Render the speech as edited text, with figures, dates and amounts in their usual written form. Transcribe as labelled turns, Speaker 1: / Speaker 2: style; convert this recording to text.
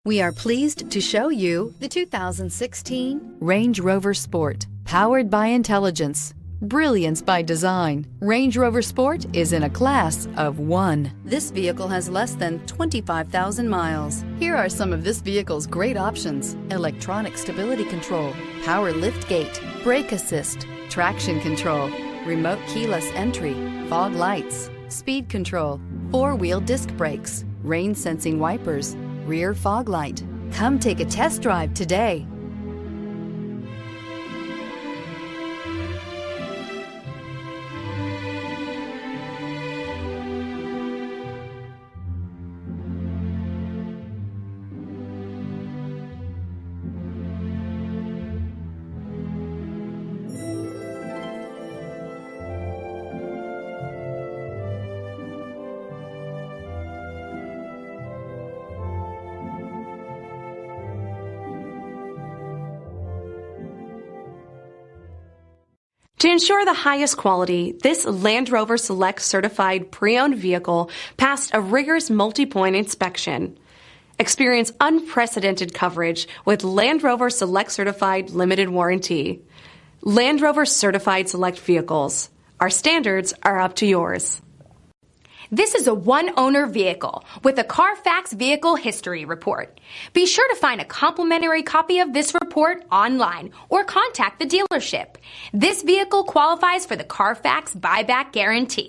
Speaker 1: We are pleased to show you the 2016 Range Rover Sport. Powered by intelligence, brilliance by design, Range Rover Sport is in a class of one. This vehicle has less than 25,000 miles. Here are some of this vehicle's great options: electronic stability control, power liftgate, brake assist, traction control, remote keyless entry, fog lights, speed control, four-wheel disc brakes, rain sensing wipers, rear fog light. Come take a test drive today.
Speaker 2: To ensure the highest quality, this Land Rover Select certified pre-owned vehicle passed a rigorous multi-point inspection. Experience unprecedented coverage with Land Rover Select Certified Limited Warranty. Land Rover Certified Select Vehicles. Our standards are up to yours.
Speaker 3: This is a one-owner vehicle with a Carfax Vehicle History Report. Be sure to find a complimentary copy of this report online or contact the dealership. This vehicle qualifies for the Carfax Buyback Guarantee.